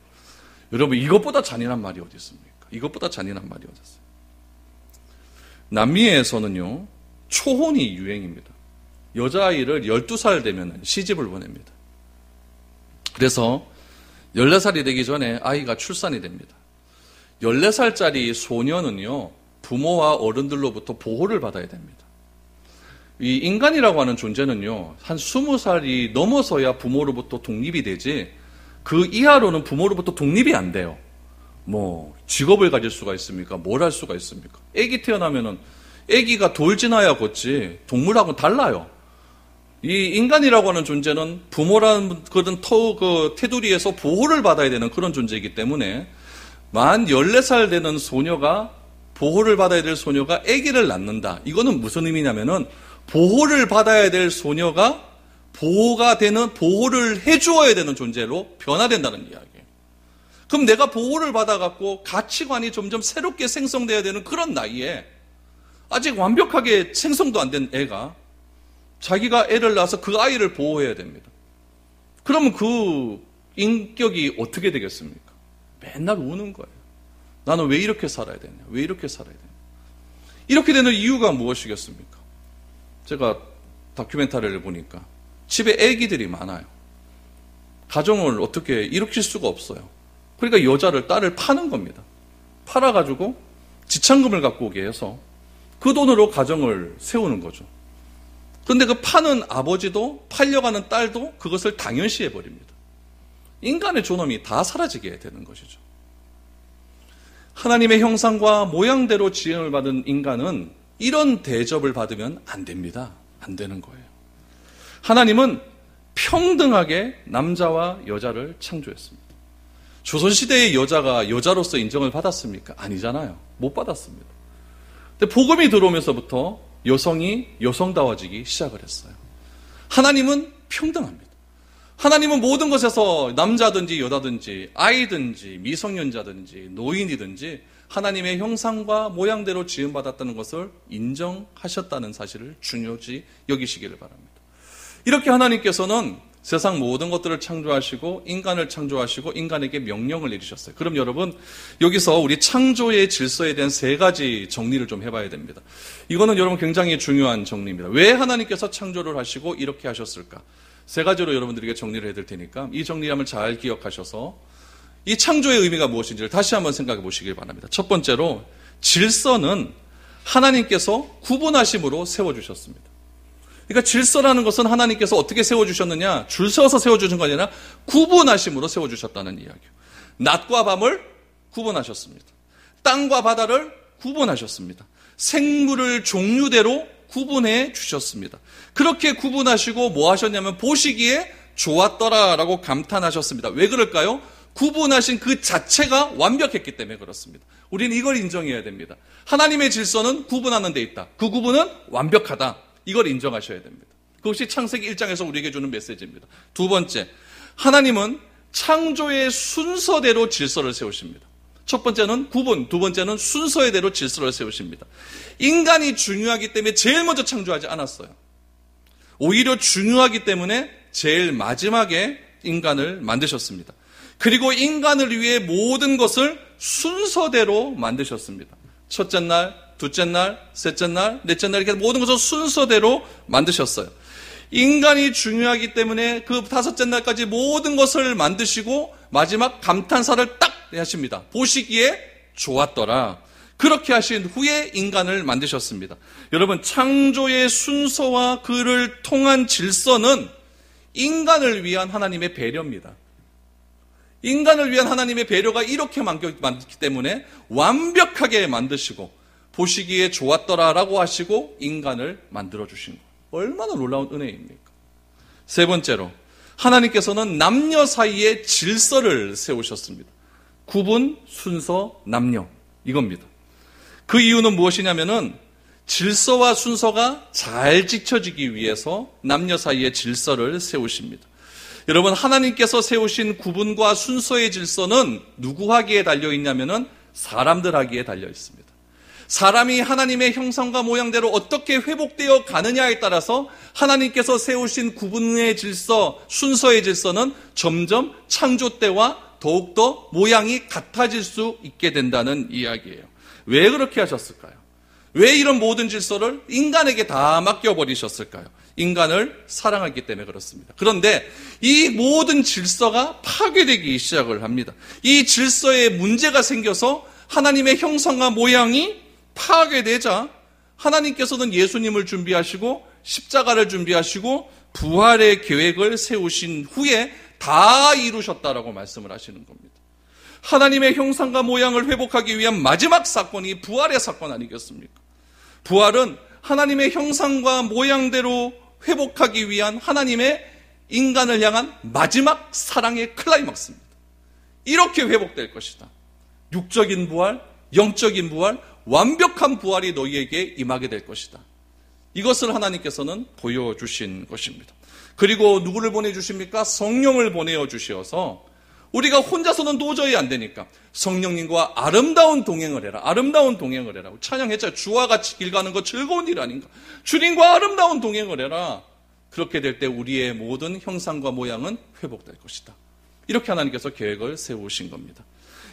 여러분 이것보다 잔인한 말이 어디 있습니까? 이것보다 잔인한 말이 어디 있어요? 남미에서는요. 초혼이 유행입니다. 여자아이를 12살 되면 시집을 보냅니다. 그래서 14살이 되기 전에 아이가 출산이 됩니다. 14살짜리 소녀는요, 부모와 어른들로부터 보호를 받아야 됩니다. 이 인간이라고 하는 존재는요, 한 20살이 넘어서야 부모로부터 독립이 되지, 그 이하로는 부모로부터 독립이 안 돼요. 뭐, 직업을 가질 수가 있습니까? 뭘 할 수가 있습니까? 애기 태어나면은, 애기가 돌 지나야 걷지, 동물하고는 달라요. 이 인간이라고 하는 존재는 부모라는 그런 테두리에서 보호를 받아야 되는 그런 존재이기 때문에 만 14살 되는 소녀가 보호를 받아야 될 소녀가 아기를 낳는다. 이거는 무슨 의미냐면은 보호를 받아야 될 소녀가 보호를 해주어야 되는 존재로 변화된다는 이야기예요. 그럼 내가 보호를 받아갖고 가치관이 점점 새롭게 생성돼야 되는 그런 나이에 아직 완벽하게 생성도 안 된 애가 자기가 애를 낳아서 그 아이를 보호해야 됩니다. 그러면 그 인격이 어떻게 되겠습니까? 맨날 우는 거예요. 나는 왜 이렇게 살아야 되냐? 왜 이렇게 살아야 되냐? 이렇게 되는 이유가 무엇이겠습니까? 제가 다큐멘터리를 보니까 집에 아기들이 많아요. 가정을 어떻게 일으킬 수가 없어요. 그러니까 여자를, 딸을 파는 겁니다. 팔아가지고 지참금을 갖고 오게 해서 그 돈으로 가정을 세우는 거죠. 그런데 그 파는 아버지도 팔려가는 딸도 그것을 당연시해버립니다. 인간의 존엄이 다 사라지게 되는 것이죠. 하나님의 형상과 모양대로 지음을 받은 인간은 이런 대접을 받으면 안 됩니다. 안 되는 거예요. 하나님은 평등하게 남자와 여자를 창조했습니다. 조선시대의 여자가 여자로서 인정을 받았습니까? 아니잖아요. 못 받았습니다. 근데 복음이 들어오면서부터 여성이 여성다워지기 시작을 했어요. 하나님은 평등합니다. 하나님은 모든 것에서 남자든지 여자든지 아이든지 미성년자든지 노인이든지 하나님의 형상과 모양대로 지음받았다는 것을 인정하셨다는 사실을 중요시 여기시기를 바랍니다. 이렇게 하나님께서는 세상 모든 것들을 창조하시고 인간을 창조하시고 인간에게 명령을 내리셨어요. 그럼 여러분 여기서 우리 창조의 질서에 대한 세 가지 정리를 좀 해봐야 됩니다. 이거는 여러분 굉장히 중요한 정리입니다. 왜 하나님께서 창조를 하시고 이렇게 하셨을까? 세 가지로 여러분들에게 정리를 해드릴 테니까 이 정리함을 잘 기억하셔서 이 창조의 의미가 무엇인지를 다시 한번 생각해 보시길 바랍니다. 첫 번째로 질서는 하나님께서 구분하심으로 세워주셨습니다. 그러니까 질서라는 것은 하나님께서 어떻게 세워주셨느냐, 줄 서서 세워주신 거 아니라 구분하심으로 세워주셨다는 이야기예요. 낮과 밤을 구분하셨습니다. 땅과 바다를 구분하셨습니다. 생물을 종류대로 구분해 주셨습니다. 그렇게 구분하시고 뭐 하셨냐면 보시기에 좋았더라라고 감탄하셨습니다. 왜 그럴까요? 구분하신 그 자체가 완벽했기 때문에 그렇습니다. 우리는 이걸 인정해야 됩니다. 하나님의 질서는 구분하는 데 있다. 그 구분은 완벽하다. 이걸 인정하셔야 됩니다. 그것이 창세기 1장에서 우리에게 주는 메시지입니다. 두 번째, 하나님은 창조의 순서대로 질서를 세우십니다. 첫 번째는 구분, 두 번째는 순서의 대로 질서를 세우십니다. 인간이 중요하기 때문에 제일 먼저 창조하지 않았어요. 오히려 중요하기 때문에 제일 마지막에 인간을 만드셨습니다. 그리고 인간을 위해 모든 것을 순서대로 만드셨습니다. 첫째 날, 둘째 날, 셋째 날, 넷째 날 이렇게 모든 것을 순서대로 만드셨어요. 인간이 중요하기 때문에 그 다섯째 날까지 모든 것을 만드시고 마지막 감탄사를 딱 하십니다. 보시기에 좋았더라. 그렇게 하신 후에 인간을 만드셨습니다. 여러분, 창조의 순서와 그를 통한 질서는 인간을 위한 하나님의 배려입니다. 인간을 위한 하나님의 배려가 이렇게 많기 때문에 완벽하게 만드시고 보시기에 좋았더라라고 하시고 인간을 만들어주신 거예요. 얼마나 놀라운 은혜입니까? 세 번째로 하나님께서는 남녀 사이에 질서를 세우셨습니다. 구분, 순서, 남녀 이겁니다. 그 이유는 무엇이냐면은 질서와 순서가 잘 지켜지기 위해서 남녀 사이에 질서를 세우십니다. 여러분, 하나님께서 세우신 구분과 순서의 질서는 누구 하기에 달려있냐면은 사람들 하기에 달려있습니다. 사람이 하나님의 형상과 모양대로 어떻게 회복되어 가느냐에 따라서 하나님께서 세우신 구분의 질서, 순서의 질서는 점점 창조 때와 더욱더 모양이 같아질 수 있게 된다는 이야기예요. 왜 그렇게 하셨을까요? 왜 이런 모든 질서를 인간에게 다 맡겨버리셨을까요? 인간을 사랑하기 때문에 그렇습니다. 그런데 이 모든 질서가 파괴되기 시작을 합니다. 이 질서에 문제가 생겨서 하나님의 형상과 모양이 파괴되자 하나님께서는 예수님을 준비하시고 십자가를 준비하시고 부활의 계획을 세우신 후에 다 이루셨다라고 말씀을 하시는 겁니다. 하나님의 형상과 모양을 회복하기 위한 마지막 사건이 부활의 사건 아니겠습니까? 부활은 하나님의 형상과 모양대로 회복하기 위한 하나님의 인간을 향한 마지막 사랑의 클라이막스입니다. 이렇게 회복될 것이다. 육적인 부활, 영적인 부활, 완벽한 부활이 너희에게 임하게 될 것이다. 이것을 하나님께서는 보여주신 것입니다. 그리고 누구를 보내주십니까? 성령을 보내주셔서 우리가 혼자서는 도저히 안 되니까 성령님과 아름다운 동행을 해라. 아름다운 동행을 해라. 찬양했잖아요. 주와 같이 길 가는 거 즐거운 일 아닌가. 주님과 아름다운 동행을 해라. 그렇게 될 때 우리의 모든 형상과 모양은 회복될 것이다. 이렇게 하나님께서 계획을 세우신 겁니다.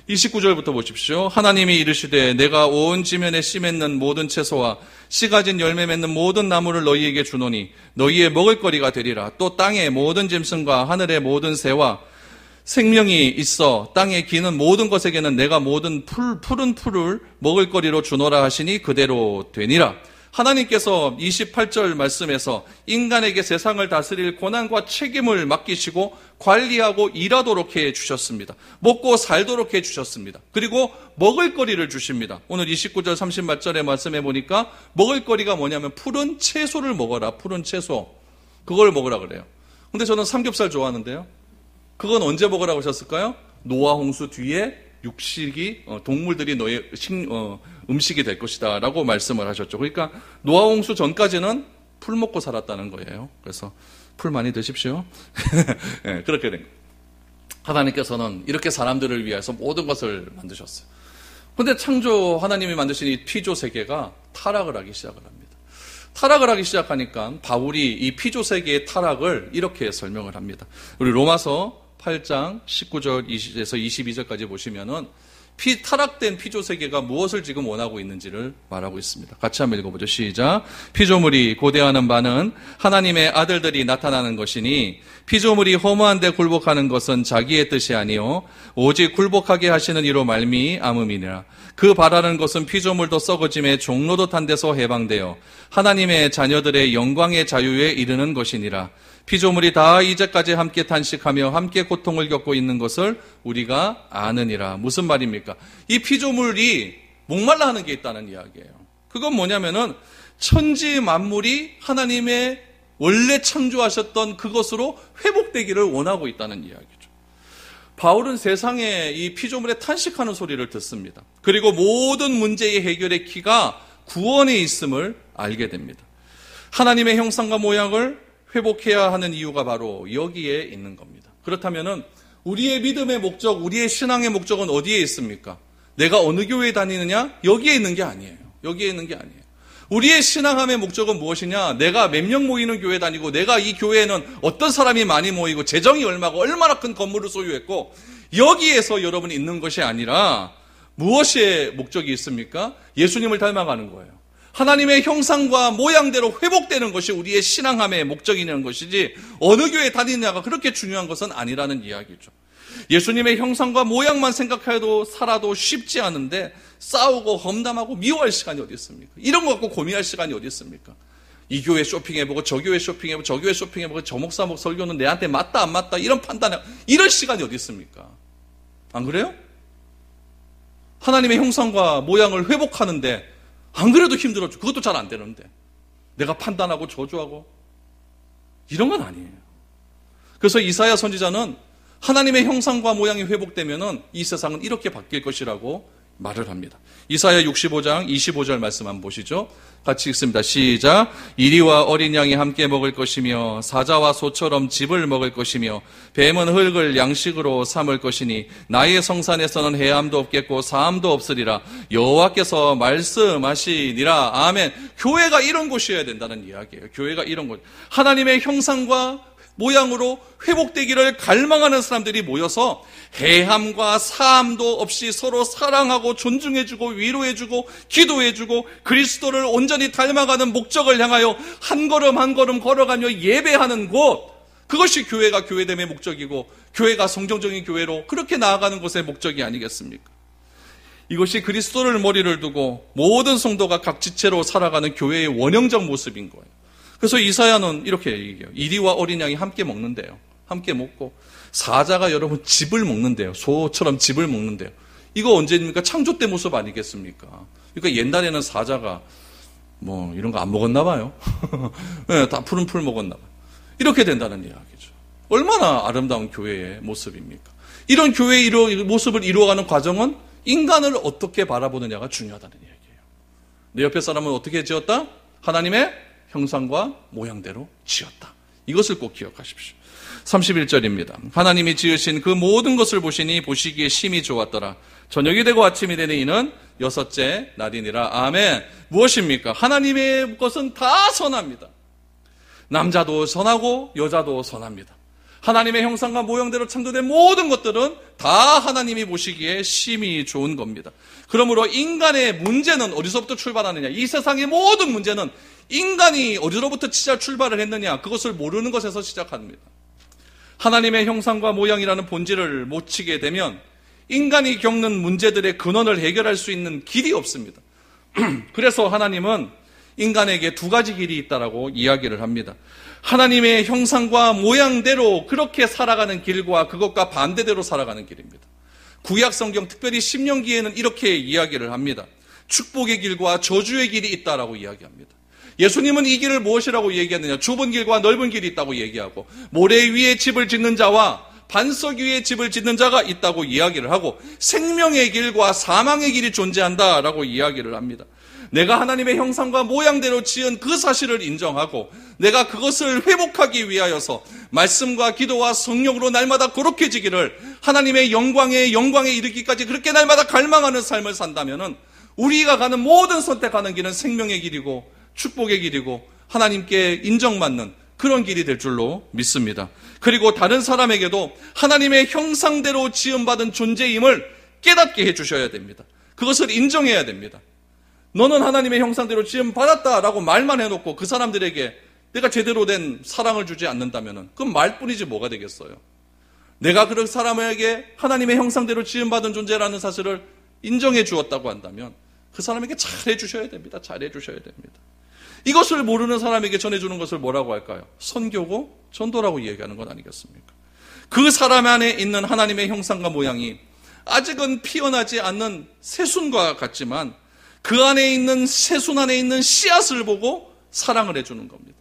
29절부터 보십시오. 하나님이 이르시되 내가 온 지면에 씨 맺는 모든 채소와 씨 가진 열매 맺는 모든 나무를 너희에게 주노니 너희의 먹을거리가 되리라. 또 땅의 모든 짐승과 하늘의 모든 새와 생명이 있어 땅에 기는 모든 것에게는 내가 모든 푸른 풀을 먹을거리로 주노라 하시니 그대로 되니라. 하나님께서 28절 말씀에서 인간에게 세상을 다스릴 권한과 책임을 맡기시고 관리하고 일하도록 해 주셨습니다. 먹고 살도록 해 주셨습니다. 그리고 먹을거리를 주십니다. 오늘 29절 30절의 말씀해 보니까 먹을거리가 뭐냐면 푸른 채소를 먹어라. 푸른 채소. 그걸 먹으라 그래요. 근데 저는 삼겹살 좋아하는데요. 그건 언제 먹으라고 하셨을까요? 노아 홍수 뒤에 육식이 동물들이 너의 음식이 될 것이다 라고 말씀을 하셨죠. 그러니까 노아 홍수 전까지는 풀 먹고 살았다는 거예요. 그래서 풀 많이 드십시오. 네, 그렇게 된 거예요. 하나님께서는 이렇게 사람들을 위해서 모든 것을 만드셨어요. 그런데 창조 하나님이 만드신 이 피조 세계가 타락을 하기 시작을 합니다. 타락을 하기 시작하니까 바울이 이 피조 세계의 타락을 이렇게 설명을 합니다. 우리 로마서 8장 19절에서 22절까지 보시면은 타락된 피조 세계가 무엇을 지금 원하고 있는지를 말하고 있습니다. 같이 한번 읽어보죠. 시작. 피조물이 고대하는 바는 하나님의 아들들이 나타나는 것이니 피조물이 허무한 데 굴복하는 것은 자기의 뜻이 아니요 오직 굴복하게 하시는 이로 말미암음이니라. 그 바라는 것은 피조물도 썩어짐에 종로도 탄 데서 해방되어 하나님의 자녀들의 영광의 자유에 이르는 것이니라. 피조물이 다 이제까지 함께 탄식하며 함께 고통을 겪고 있는 것을 우리가 아느니라. 무슨 말입니까? 이 피조물이 목말라 하는 게 있다는 이야기예요. 그건 뭐냐면은 천지 만물이 하나님의 원래 창조하셨던 그것으로 회복되기를 원하고 있다는 이야기죠. 바울은 세상에 이 피조물에 탄식하는 소리를 듣습니다. 그리고 모든 문제의 해결의 키가 구원에 있음을 알게 됩니다. 하나님의 형상과 모양을 회복해야 하는 이유가 바로 여기에 있는 겁니다. 그렇다면은 우리의 믿음의 목적, 우리의 신앙의 목적은 어디에 있습니까? 내가 어느 교회에 다니느냐? 여기에 있는 게 아니에요. 여기에 있는 게 아니에요. 우리의 신앙함의 목적은 무엇이냐? 내가 몇 명 모이는 교회 다니고 내가 이 교회에는 어떤 사람이 많이 모이고 재정이 얼마고 얼마나 큰 건물을 소유했고 여기에서 여러분이 있는 것이 아니라 무엇의 목적이 있습니까? 예수님을 닮아가는 거예요. 하나님의 형상과 모양대로 회복되는 것이 우리의 신앙함의 목적이라는 것이지 어느 교회에 다니느냐가 그렇게 중요한 것은 아니라는 이야기죠. 예수님의 형상과 모양만 생각해도 살아도 쉽지 않은데 싸우고 험담하고 미워할 시간이 어디 있습니까? 이런 거 갖고 고민할 시간이 어디 있습니까? 이 교회 쇼핑해보고 저 교회 쇼핑해보고 저 교회 쇼핑해보고 저 목사 설교는 내한테 맞다 안 맞다 이런 판단해 이럴 시간이 어디 있습니까? 안 그래요? 하나님의 형상과 모양을 회복하는데 안 그래도 힘들었죠. 그것도 잘 안 되는데 내가 판단하고 저주하고 이런 건 아니에요. 그래서 이사야 선지자는 하나님의 형상과 모양이 회복되면은 이 세상은 이렇게 바뀔 것이라고 말을 합니다. 이사야 65장 25절 말씀 한번 보시죠. 같이 읽습니다. 시작. 이리와 어린 양이 함께 먹을 것이며 사자와 소처럼 즙을 먹을 것이며 뱀은 흙을 양식으로 삼을 것이니 나의 성산에서는 해함도 없겠고 사함도 없으리라. 여호와께서 말씀하시니라. 아멘. 교회가 이런 곳이어야 된다는 이야기예요. 교회가 이런 곳. 하나님의 형상과 모양으로 회복되기를 갈망하는 사람들이 모여서 해함과 사함도 없이 서로 사랑하고 존중해주고 위로해주고 기도해주고 그리스도를 온전히 닮아가는 목적을 향하여 한 걸음 한 걸음 걸어가며 예배하는 곳, 그것이 교회가 교회됨의 목적이고 교회가 성경적인 교회로 그렇게 나아가는 것의 목적이 아니겠습니까? 이것이 그리스도를 머리를 두고 모든 성도가 각 지체로 살아가는 교회의 원형적 모습인 거예요. 그래서 이사야는 이렇게 얘기해요. 이리와 어린 양이 함께 먹는데요. 함께 먹고 사자가 여러분 즙을 먹는데요. 소처럼 즙을 먹는데요. 이거 언제입니까? 창조 때 모습 아니겠습니까? 그러니까 옛날에는 사자가 뭐 이런 거 안 먹었나 봐요. 네, 다 푸른 풀 먹었나 봐요. 이렇게 된다는 이야기죠. 얼마나 아름다운 교회의 모습입니까? 이런 교회의 모습을 이루어가는 과정은 인간을 어떻게 바라보느냐가 중요하다는 얘기예요. 내 옆에 사람은 어떻게 지었다? 하나님의 형상과 모양대로 지었다. 이것을 꼭 기억하십시오. 31절입니다. 하나님이 지으신 그 모든 것을 보시니 보시기에 심히 좋았더라. 저녁이 되고 아침이 되니 이는 여섯째 날이니라. 아멘. 무엇입니까? 하나님의 것은 다 선합니다. 남자도 선하고 여자도 선합니다. 하나님의 형상과 모형대로 창조된 모든 것들은 다 하나님이 보시기에 심히 좋은 겁니다. 그러므로 인간의 문제는 어디서부터 출발하느냐? 이 세상의 모든 문제는 인간이 어디로부터 출발을 했느냐? 그것을 모르는 것에서 시작합니다. 하나님의 형상과 모양이라는 본질을 못 치게 되면 인간이 겪는 문제들의 근원을 해결할 수 있는 길이 없습니다. 그래서 하나님은 인간에게 두 가지 길이 있다라고 이야기를 합니다. 하나님의 형상과 모양대로 그렇게 살아가는 길과 그것과 반대대로 살아가는 길입니다. 구약 성경 특별히 신명기에는 이렇게 이야기를 합니다. 축복의 길과 저주의 길이 있다라고 이야기합니다. 예수님은 이 길을 무엇이라고 얘기하느냐? 좁은 길과 넓은 길이 있다고 얘기하고 모래 위에 집을 짓는 자와 반석 위에 집을 짓는 자가 있다고 이야기를 하고 생명의 길과 사망의 길이 존재한다라고 이야기를 합니다. 내가 하나님의 형상과 모양대로 지은 그 사실을 인정하고 내가 그것을 회복하기 위하여서 말씀과 기도와 성령으로 날마다 거룩해지기를 하나님의 영광에 이르기까지 그렇게 날마다 갈망하는 삶을 산다면은 우리가 가는 모든 선택하는 길은 생명의 길이고 축복의 길이고 하나님께 인정받는 그런 길이 될 줄로 믿습니다. 그리고 다른 사람에게도 하나님의 형상대로 지음받은 존재임을 깨닫게 해주셔야 됩니다. 그것을 인정해야 됩니다. 너는 하나님의 형상대로 지음받았다라고 말만 해놓고 그 사람들에게 내가 제대로 된 사랑을 주지 않는다면 그건 말뿐이지 뭐가 되겠어요. 내가 그 사람에게 하나님의 형상대로 지음받은 존재라는 사실을 인정해 주었다고 한다면 그 사람에게 잘해 주셔야 됩니다. 잘해 주셔야 됩니다. 이것을 모르는 사람에게 전해주는 것을 뭐라고 할까요? 선교고 전도라고 이야기하는 것 아니겠습니까? 그 사람 안에 있는 하나님의 형상과 모양이 아직은 피어나지 않는 새순과 같지만 그 안에 있는 새순 안에 있는 씨앗을 보고 사랑을 해주는 겁니다.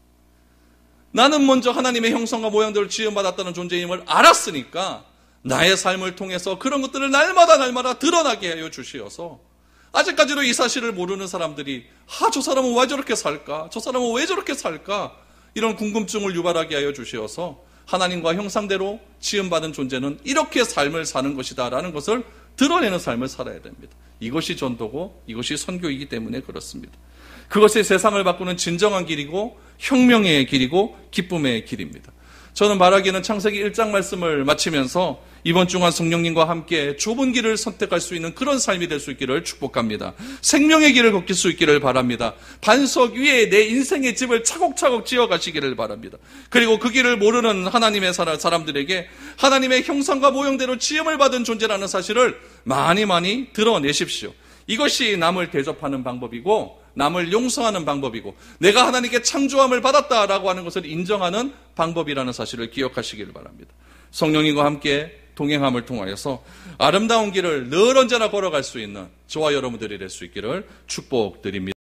나는 먼저 하나님의 형상과 모양대로 지음받았다는 존재임을 알았으니까 나의 삶을 통해서 그런 것들을 날마다 드러나게 하여 주시어서 아직까지도 이 사실을 모르는 사람들이 저 사람은 왜 저렇게 살까? 저 사람은 왜 저렇게 살까? 이런 궁금증을 유발하게 하여 주시어서 하나님과 형상대로 지음받은 존재는 이렇게 삶을 사는 것이다 라는 것을 드러내는 삶을 살아야 됩니다. 이것이 전도고 이것이 선교이기 때문에 그렇습니다. 그것이 세상을 바꾸는 진정한 길이고 혁명의 길이고 기쁨의 길입니다. 저는 말하기는 창세기 1장 말씀을 마치면서 이번 주간 성령님과 함께 좁은 길을 선택할 수 있는 그런 삶이 될 수 있기를 축복합니다. 생명의 길을 걷길 수 있기를 바랍니다. 반석 위에 내 인생의 집을 차곡차곡 지어가시기를 바랍니다. 그리고 그 길을 모르는 하나님의 사람들에게 하나님의 형상과 모형대로 지음을 받은 존재라는 사실을 많이 드러내십시오. 이것이 남을 대접하는 방법이고 남을 용서하는 방법이고 내가 하나님께 창조함을 받았다라고 하는 것을 인정하는 방법이라는 사실을 기억하시기를 바랍니다. 성령님과 함께 동행함을 통하여서 아름다운 길을 늘 언제나 걸어갈 수 있는 저와 여러분들이 될 수 있기를 축복드립니다.